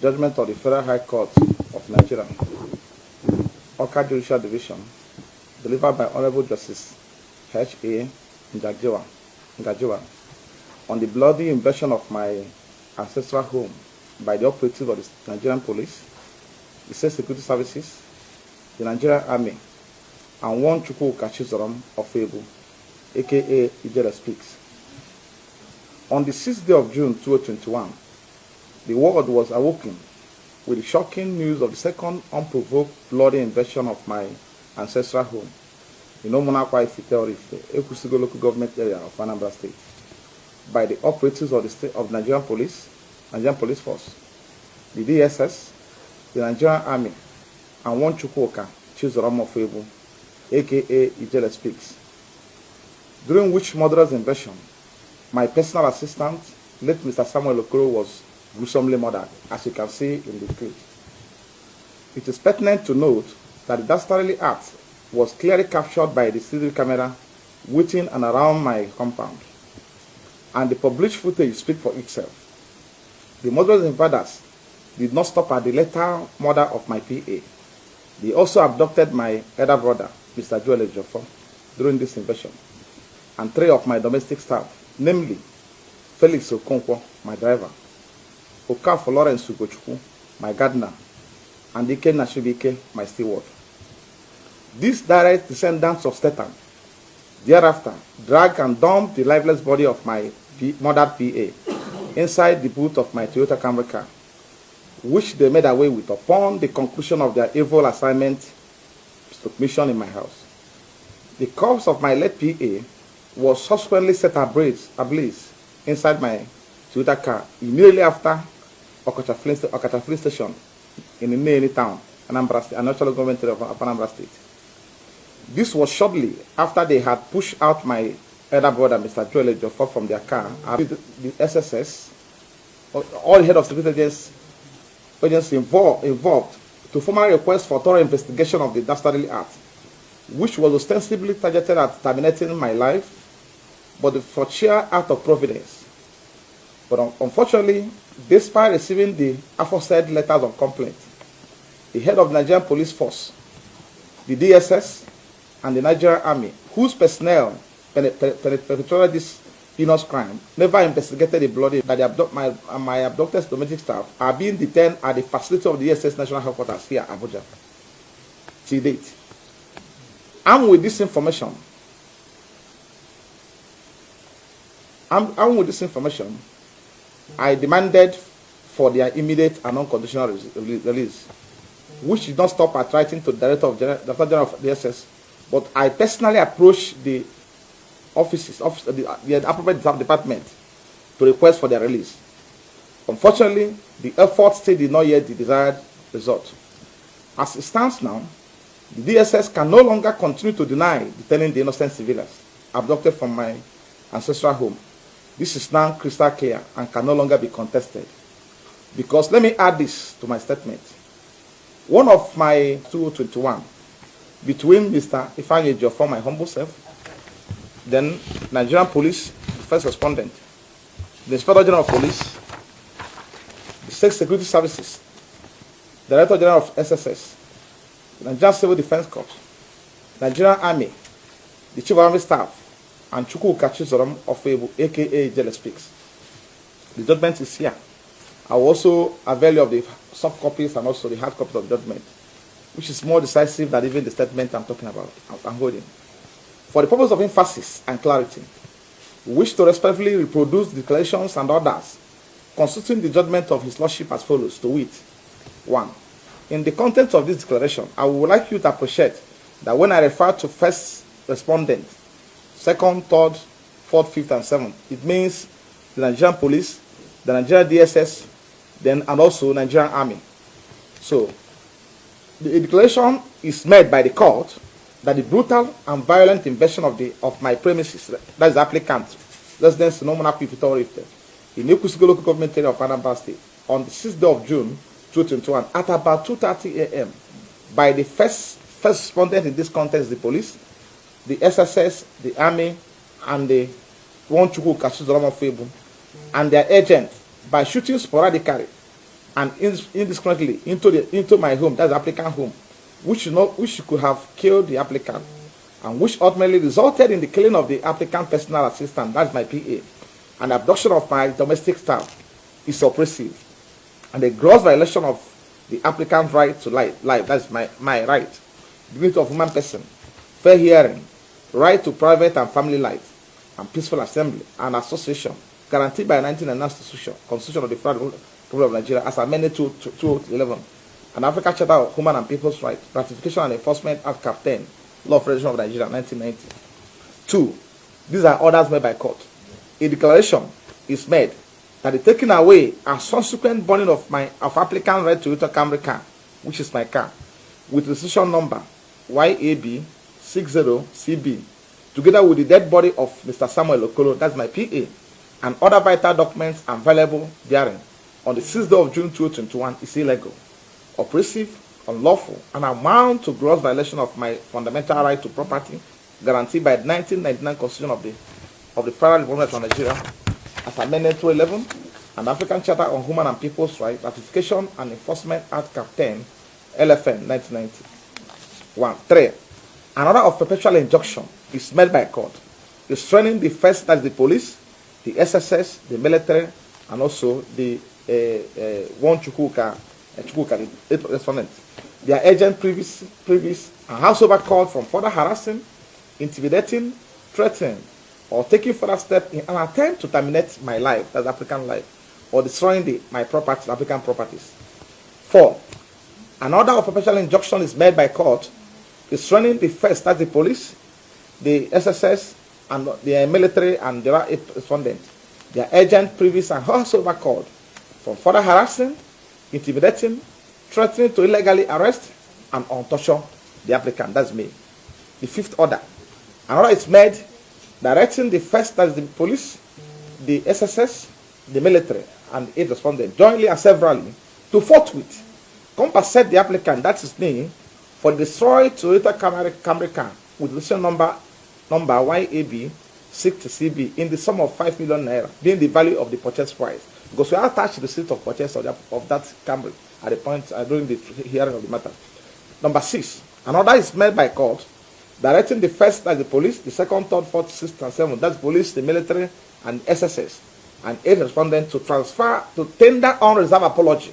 judgment of the Federal High Court of Nigeria, AWKA Judicial Division, delivered by Honorable Justice H.A. NGANJIWA on the bloody invasion of my ancestral home by the operatives of the Nigerian Police, the State Security Services, the Nigerian Army, and one Chukwuka Chizorom Ofoegbu, A.K.A. Ijele Speaks. On the 6th day of June 2021, the world was awoken with the shocking news of the second unprovoked bloody invasion of my ancestral home in Umunakwa Ifite, Ekwusigo Local Government Area of Anambra State by the operatives of the state of Nigerian Police Force, the DSS, the Nigerian Army, and one Chukwuka Chizorom Ofoegbu, A.K.A. Ijele Speaks, during which murderous invasion, my personal assistant, late Mr. Samuel Okoro, was gruesomely murdered, as you can see in the clip. It is pertinent to note that the dastardly act was clearly captured by the CCTV camera within and around my compound, and the published footage speaks for itself. The murderous invaders did not stop at the lethal murder of my PA. They also abducted my elder brother, Mr. Ifeanyi Ejiofor, during this invasion, and 3 of my domestic staff, namely Felix Okonkwo, my driver, Okafor Lawrence Ugochukwu, my gardener, and Ike Nashibike, my steward. These direct descendants of Satan thereafter dragged and dumped the lifeless body of my murdered PA inside the boot of my Toyota Camry car, which they made away with upon the conclusion of their evil assignment mission in my house. The corpse of my late PA was subsequently set ablaze inside my Toyota car immediately after Okoro Station in Nene Town, Anambra State, National Government Area of Anambra State. This was shortly after they had pushed out my elder brother, Mr. Ijele Ejiofor, from their car. The SSS, all the head of security agents involved to formally request for thorough investigation of the dastardly act, which was ostensibly targeted at terminating my life, but for sheer act of providence. But unfortunately, despite receiving the aforesaid letters of complaint, the head of the Nigerian Police Force, the DSS, and the Nigerian Army, whose personnel perpetrated this heinous crime, never investigated the bloody that my abducted domestic staff are being detained at the facility of the DSS National Headquarters here, Abuja, till date. Armed with this information, I demanded for their immediate and unconditional release, which did not stop at writing to the Director General of the DSS, but I personally approached the the appropriate department to request for their release. Unfortunately, the effort still did not yet the desired result. As it stands now, the DSS can no longer continue to deny detaining the innocent civilians abducted from my ancestral home. This is now crystal clear and can no longer be contested. Because let me add this to my statement. One of my 2021, between Mr. Ifeanyi Ejiofor, my humble self, then Nigerian Police, the first respondent, the Inspector General of Police, the State Security Services, Director General of SSS, the Nigerian Civil Defense Corps, Nigerian Army, the Chief of Army Staff, and Chukwuka Chizorom Ofoegbu, A.K.A. Ijele Speaks. The judgment is here. I will also avail you of the soft copies and also the hard copies of the judgment, which is more decisive than even the statement I'm talking about, I'm holding. For the purpose of emphasis and clarity, we wish to respectfully reproduce the declarations and orders constituting the judgment of His Lordship as follows, to wit: 1. In the content of this declaration, I would like you to appreciate that when I refer to first respondent, second, third, fourth, fifth, and seventh, it means the Nigerian Police, the Nigerian DSS, and also Nigerian Army. So, the declaration is made by the court that the brutal and violent invasion of my premises, that is the applicant, residence in Umunakwa Ifite, in Ekwusigo Local Government Area of Anambra State, on the 6th day of June 2021, at about 2:30 a.m., by the first respondent in this context, the police, the SSS, the Army, and the one Chukwuka Chizorom Ofoegbu, and their agent, by shooting sporadically and indiscriminately into my home, that's the applicant home, which could have killed the applicant, and which ultimately resulted in the killing of the applicant personal assistant, that's my PA, and abduction of my domestic staff, is oppressive, and a gross violation of the applicant's right to life, that's my right, dignity of human person, fair hearing, right to private and family life, and peaceful assembly and association, guaranteed by 1999 Constitution of the Federal Republic of Nigeria as amended to 2011, and African Charter of Human and People's Rights, Ratification and Enforcement Act Cap 10, Law of Federation of Nigeria, 1990. 2. These are orders made by court. A declaration is made that the taking away and subsequent burning of applicant right to Toyota Camry car, which is my car, with registration number YAB60CB, together with the dead body of Mr. Samuel Okoro, that's my PA, and other vital documents and valuable bearing on the 6th day of June 2021 is illegal, oppressive, unlawful, and amount to gross violation of my fundamental right to property guaranteed by the 1999 Constitution of the Federal Republic of Nigeria as amended to 11, and African Charter on Human and People's Rights, Ratification and Enforcement Act Cap 10, LFN 1990. 1. 3. An order of perpetual injunction is made by court, restraining the first, that's the police, the SSS, the military, and also the one Chukwuka, the respondent, their agent previous, and howsoever called from further harassing, intimidating, threatening, or taking further steps in an attempt to terminate my life, that's African life, or destroying my property, African properties. 4. An order of perpetual injunction is made by court, restraining the first, that's the police, the SSS, and the military, and their respondents, their agent previous, and howsoever called from further harassing, intimidating, threatening to illegally arrest and torture the applicant, that's me. The 5th order. An order is made directing the first, that is the police, the SSS, the military, and its respondents, jointly and severally, to forthwith compensate the applicant, that is me, for the destroyed Toyota Camry car with registration number YAB60CB in the sum of 5 million naira, being the value of the purchase price. Because we attached the receipt of purchase of that Camry at the point during the hearing of the matter. Number 6. An order is made by court directing the first, that's the police, the second, third, fourth, sixth, and seventh, that's police, the military, and SSS, and 8 respondents to tender unreserved apology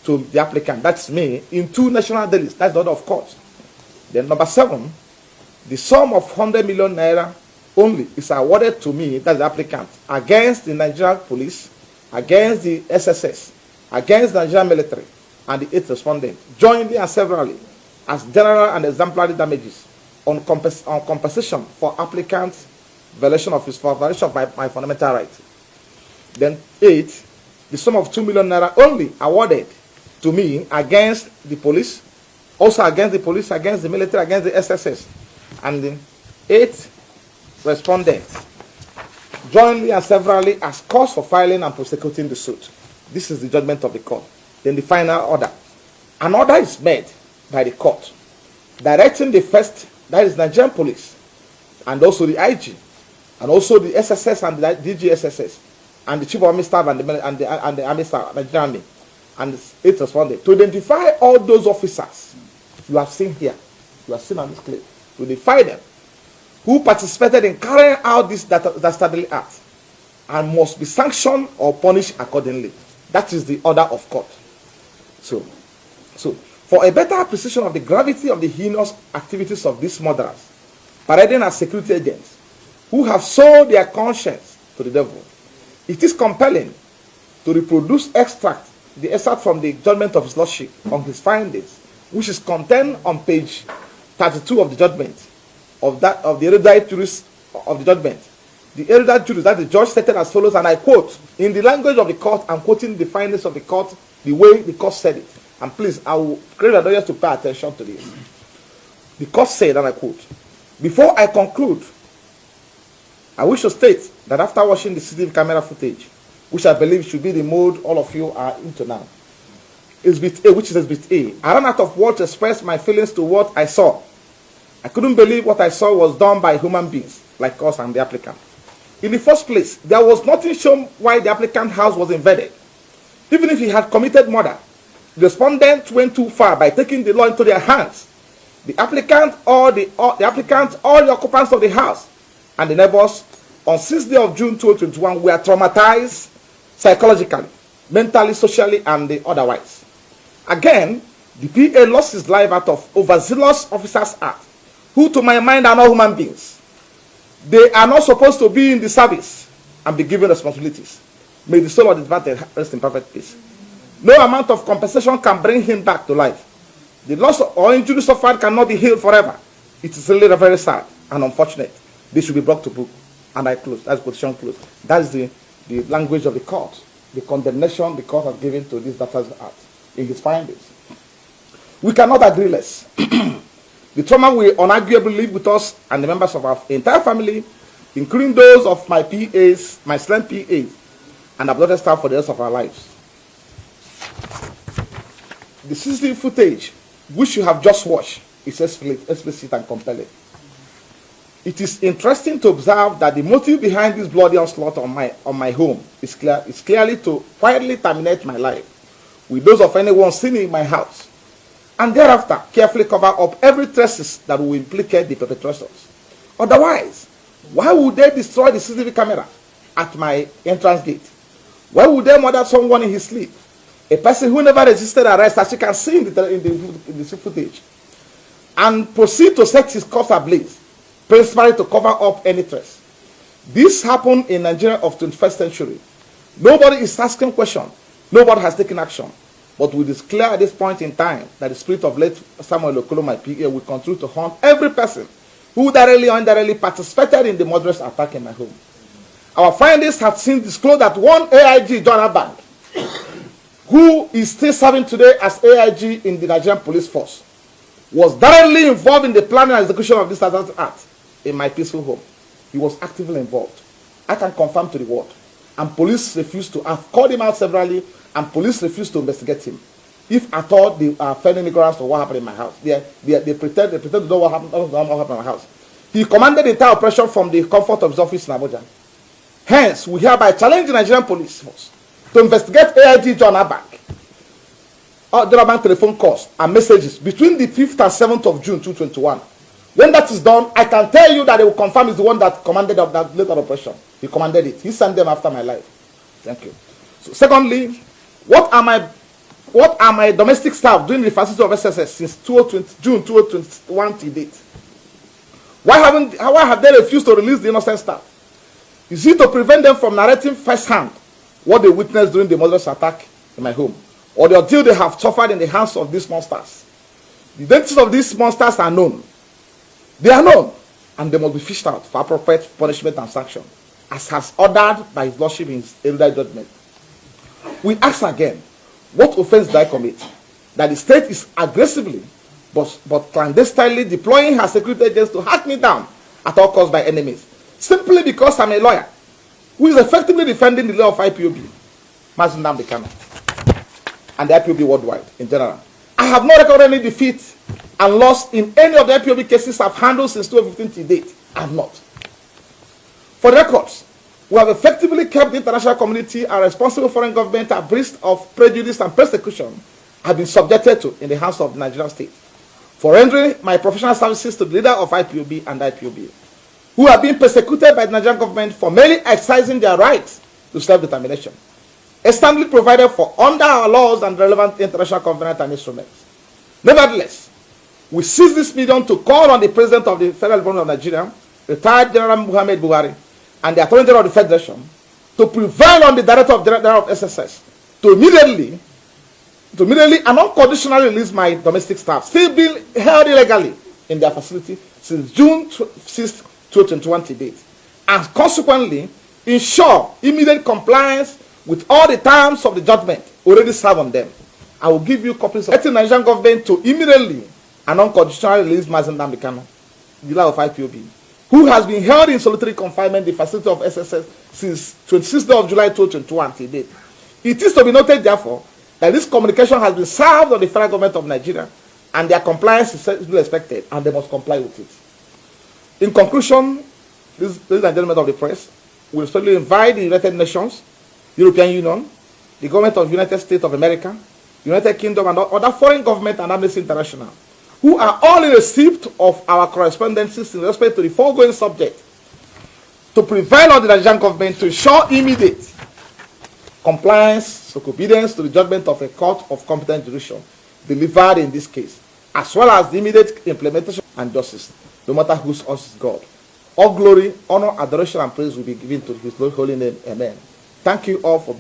to the applicant, that's me, in 2 national dailies, that's the order of court. Then number 7, the sum of 100 million naira only is awarded to me, that's the applicant, against the Nigerian police, against the SSS, against the Nigerian military, and the 8 respondents, jointly and severally, as general and exemplary damages on compensation for applicant's violation of my fundamental right. Then 8, the sum of 2 million naira only awarded to me against the police, also against the police, against the military, against the SSS, and the 8 respondents, jointly and severally, as cause for filing and prosecuting the suit. This is the judgment of the court. Then the final order. An order is made by the court directing the first, that is Nigerian police, and also the IG, and also the SSS and the DGSSS, and the chief of army staff and the army staff, Nigerian Army, and it responded to identify all those officers you have seen here, you have seen on this clip, to identify them who participated in carrying out this dastardly act and must be sanctioned or punished accordingly. That is the order of court. So for a better appreciation of the gravity of the heinous activities of these murderers, parading as security agents who have sold their conscience to the devil, it is compelling to reproduce the extract from the judgment of his lordship on his findings, which is contained on page 32 of the judgment of the erudite jurist of the judgment. The erudite jurist, that the judge stated as follows, and I quote, in the language of the court, I'm quoting the findings of the court, the way the court said it. And please, I will crave the audience to pay attention to this. The court said, and I quote, before I conclude, I wish to state that after watching the CCTV camera footage, which I believe should be the mode all of you are into now, exhibit A, which is exhibit A, I ran out of words to express my feelings to what I saw. I couldn't believe what I saw was done by human beings like us and the applicant. In the first place, there was nothing shown why the applicant's house was invaded. Even if he had committed murder, the respondent went too far by taking the law into their hands. The applicant or the occupants of the house and the neighbors on 6th day of June 2021 were traumatized psychologically, mentally, socially, and otherwise. Again, the PA lost his life out of overzealous officers act, who to my mind are not human beings. They are not supposed to be in the service and be given responsibilities. May the soul of the departed rest in perfect peace. No amount of compensation can bring him back to life. The loss or injury suffered cannot be healed forever. It is really very sad and unfortunate. This should be brought to book. And I close. That's quotation close. That's the language of the court. The condemnation the court has given to this Data's Act in his findings. We cannot agree less. The trauma will unarguably live with us and the members of our entire family, including those of my PAs, my slim PAs, and uploaded staff for the rest of our lives. The CCTV footage, which you have just watched, is explicit and compelling. It is interesting to observe that the motive behind this bloody onslaught on my home is clearly to quietly terminate my life with those of anyone seen in my house, and thereafter carefully cover up every traces that will implicate the perpetrators. Otherwise, why would they destroy the CCTV camera at my entrance gate? Why would they murder someone in his sleep? A person who never resisted arrest, as you can see in the footage, and proceed to set his corpse ablaze, principally to cover up any trace. This happened in Nigeria of 21st century. Nobody is asking questions. Nobody has taken action. But it is clear at this point in time that the spirit of late Samuel Okoro, my PA, will continue to haunt every person who directly or indirectly participated in the murderous attack in my home. Our findings have since disclosed that one AIG, John Abang, who is still serving today as AIG in the Nigerian police force, was directly involved in the planning and execution of this act in my peaceful home. He was actively involved. I can confirm to the world. And police refused to. I've called him out severally, and police refused to investigate him. If at all they are failing ignorance of what happened in my house, they pretend to know what happened in my house. He commanded the entire operation from the comfort of his office in Abuja. Hence, we hereby challenge the Nigerian police force to investigate AIG John Abang, telephone calls and messages between the 5th and 7th of June 2021. When that is done, I can tell you that they will confirm is the one that commanded of that later operation. He commanded it. He sent them after my life. Thank you. So, secondly, what are my domestic staff doing in the facility of SSS since June 2021 to date? Why have they refused to release the innocent staff? Is it to prevent them from narrating firsthand what they witnessed during the murderous attack in my home, or the ordeal they have suffered in the hands of these monsters? The identities of these monsters are known. They are known, and they must be fished out for appropriate punishment and sanction, as has ordered by His Lordship in His erudite judgment. We ask again, what offense did I commit? That the state is aggressively but clandestinely deploying her security agents to hunt me down at all costs by enemies, simply because I'm a lawyer who is effectively defending the law of IPOB, Mazindam Bekano, and the IPOB worldwide in general. I have not recorded any defeat and loss in any of the IPOB cases I've handled since 2015 to date. I have not. For records, we have effectively kept the international community and responsible foreign government abreast of prejudice and persecution have been subjected to in the hands of the Nigerian state, for rendering my professional services to the leader of IPOB and IPOB, who have been persecuted by the Nigerian government for merely exercising their right to self-determination, externally provided for under our laws and relevant international covenants and instruments. Nevertheless, we seize this medium to call on the President of the Federal Republic of Nigeria, retired General Muhammad Buhari, and the Attorney General of the Federation to prevail on the Director General of SSS to immediately and unconditionally release my domestic staff, still being held illegally in their facility since June 6, 2021 to date, and consequently ensure immediate compliance with all the terms of the judgment already served on them. I will give you copies of the Nigerian government to immediately and unconditionally release Mazindam Bekano, the leader of IPOB, who has been held in solitary confinement in the facility of SSS since 26th of July 2021 to date. It is to be noted, therefore, that this communication has been served on the federal government of Nigeria, and their compliance is expected, and they must comply with it. In conclusion, ladies and gentlemen of the press, we especially invite the United Nations, European Union, the government of United States of America, United Kingdom, and other foreign governments and Amnesty International, who are all in receipt of our correspondences in respect to the foregoing subject, to prevail on the Nigerian government to ensure immediate compliance, obedience to the judgment of a court of competent jurisdiction delivered in this case, as well as the immediate implementation and justice, no matter whose us is God. All glory, honor, adoration, and praise will be given to his holy name. Amen. Thank you all for